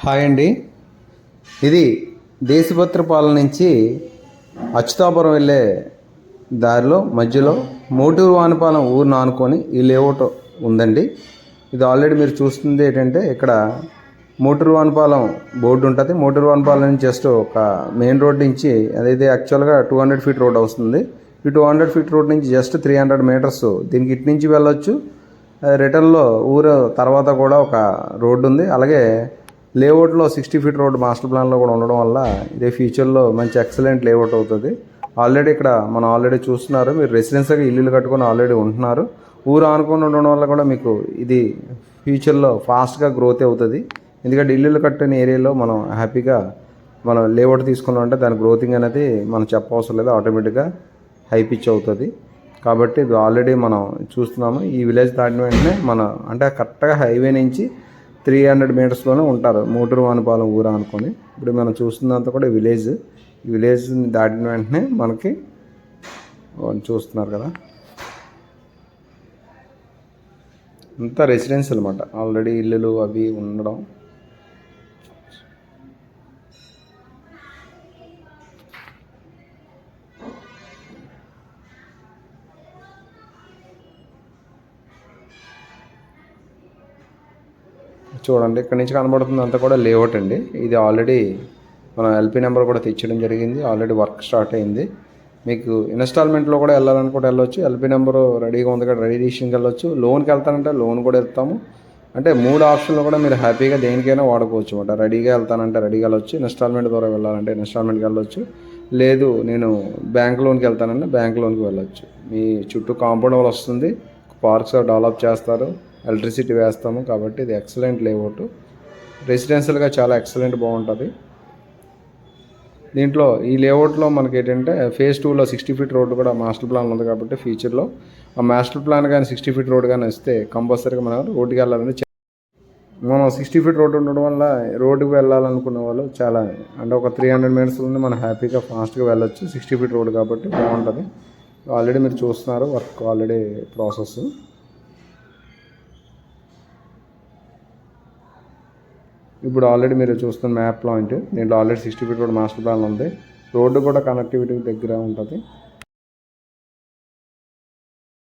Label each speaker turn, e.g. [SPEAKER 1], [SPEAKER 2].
[SPEAKER 1] Hi అండి. ఇది దేశభద్రపాలెం నుంచి అచ్యుతాపురం వెళ్ళే దారిలో మధ్యలో మోటూరు వానిపాలెం ఊరిని ఆనుకొని ఈ లేఅవుట్ ఉందండి. ఇది ఆల్రెడీ మీరు చూస్తుంది ఏంటంటే ఇక్కడ మోటూరు వానిపాలెం బోర్డు ఉంటుంది. మోటూరు వానిపాలెం నుంచి జస్ట్ ఒక మెయిన్ రోడ్ నుంచి అదైతే యాక్చువల్గా 200 ఫీట్ రోడ్ వస్తుంది. ఈ 200 ఫీట్ రోడ్ నుంచి జస్ట్ 300 మీటర్స్ దీనికి ఇటు నుంచి వెళ్ళొచ్చు. రిటర్న్లో ఊరు తర్వాత కూడా ఒక రోడ్డు ఉంది. అలాగే లేఅవుట్లో 60 ఫీట్ రోడ్ మాస్టర్ ప్లాన్లో కూడా ఉండడం వల్ల ఇదే ఫ్యూచర్లో మంచి ఎక్సలెంట్ లేఅవుట్ అవుతుంది. ఆల్రెడీ ఇక్కడ మనం ఆల్రెడీ చూస్తున్నారు, మీరు రెసిడెన్స్గా ఇల్లు కట్టుకొని ఆల్రెడీ ఉంటున్నారు. ఊరు ఆనుకొని ఉండడం వల్ల కూడా మీకు ఇది ఫ్యూచర్లో ఫాస్ట్గా గ్రోత్ అవుతుంది. ఎందుకంటే ఇల్లులు కట్టిన ఏరియాలో మనం హ్యాపీగా మనం లేఅవుట్ తీసుకున్నాం అంటే దాని గ్రోతింగ్ అనేది మనం చెప్పవసరం లేదు, ఆటోమేటిక్గా హై పిచ్ అవుతుంది. కాబట్టి ఇది ఆల్రెడీ మనం చూస్తున్నాము. ఈ విలేజ్ దాటిన వెంటనే మన అంటే కరెక్ట్గా హైవే నుంచి 300 మీటర్స్లోనే ఉంటారు మోటూరు వానిపాలెం ఊరు అనుకొని. ఇప్పుడు మనం చూస్తున్నంత కూడా విలేజ్. ఈ విలేజ్ని దాటిన వెంటనే మనకి చూస్తున్నారు కదా అంతా రెసిడెన్స్ అనమాట. ఆల్రెడీ ఇల్లులు అవి ఉండడం. చూడండి ఇక్కడ నుంచి కనబడుతుంది అంతా కూడా లేఅవుట్ అండి. ఇది ఆల్రెడీ మనం ఎల్పీ నెంబర్ కూడా తెచ్చడం జరిగింది. ఆల్రెడీ వర్క్ స్టార్ట్ అయింది. మీకు ఇన్స్టాల్మెంట్లో కూడా వెళ్ళాలనుకుంటే వెళ్ళొచ్చు. ఎల్పీ నెంబరు రెడీగా ఉంది కదా, రెడీ డిసిషన్కి వెళ్ళొచ్చు. లోన్కి వెళ్తానంటే లోన్ కూడా ఇస్తాము. అంటే 3 ఆప్షన్లు కూడా మీరు హ్యాపీగా దేనికైనా వాడుకోవచ్చు అనమాట. రెడీగా వెళ్తానంటే రెడీగా వెళ్ళొచ్చు, ఇన్స్టాల్మెంట్ ద్వారా వెళ్ళాలంటే ఇన్స్టాల్మెంట్కి వెళ్ళొచ్చు, లేదు నేను బ్యాంక్ లోన్కి వెళ్తానంటే బ్యాంక్ లోన్కి వెళ్ళొచ్చు. మీ చుట్టూ కాంపౌండ్ వాల్ వస్తుంది, పార్క్స్ డెవలప్ చేస్తారు, ఎలక్ట్రిసిటీ వేస్తాము. కాబట్టి ఇది ఎక్సలెంట్ లేఅవుట్, రెసిడెన్షియల్గా చాలా ఎక్సలెంట్ బాగుంటుంది. దీంట్లో ఈ లేఅవుట్లో మనకి ఏంటంటే ఫేజ్ 2లో 60 ఫీట్ రోడ్డు కూడా మాస్టర్ ప్లాన్ ఉంది. కాబట్టి ఫ్యూచర్లో ఆ మాస్టర్ ప్లాన్ కానీ 60 ఫీట్ రోడ్ కానీ వస్తే కంపల్సరీగా మనం రోడ్డుకి వెళ్ళాలని మనం 60 ఫీట్ రోడ్డు ఉండడం వల్ల రోడ్డుకి వెళ్ళాలనుకునే వాళ్ళు చాలా అంటే ఒక 300 మీటర్స్లోనే మనం హ్యాపీగా ఫాస్ట్గా వెళ్ళొచ్చు. 60 ఫీట్ రోడ్ కాబట్టి బాగుంటుంది. ఆల్రెడీ మీరు చూస్తున్నారు వర్క్ ఆల్రెడీ ప్రాసెస్. ఇప్పుడు ఆల్రెడీ మీరు చూస్తున్న మ్యాప్ పాయింట్ దీంట్లో already 60 feet road master plan ఉంది. రోడ్డు కూడా కనెక్టివిటీ దగ్గర ఉంటుంది.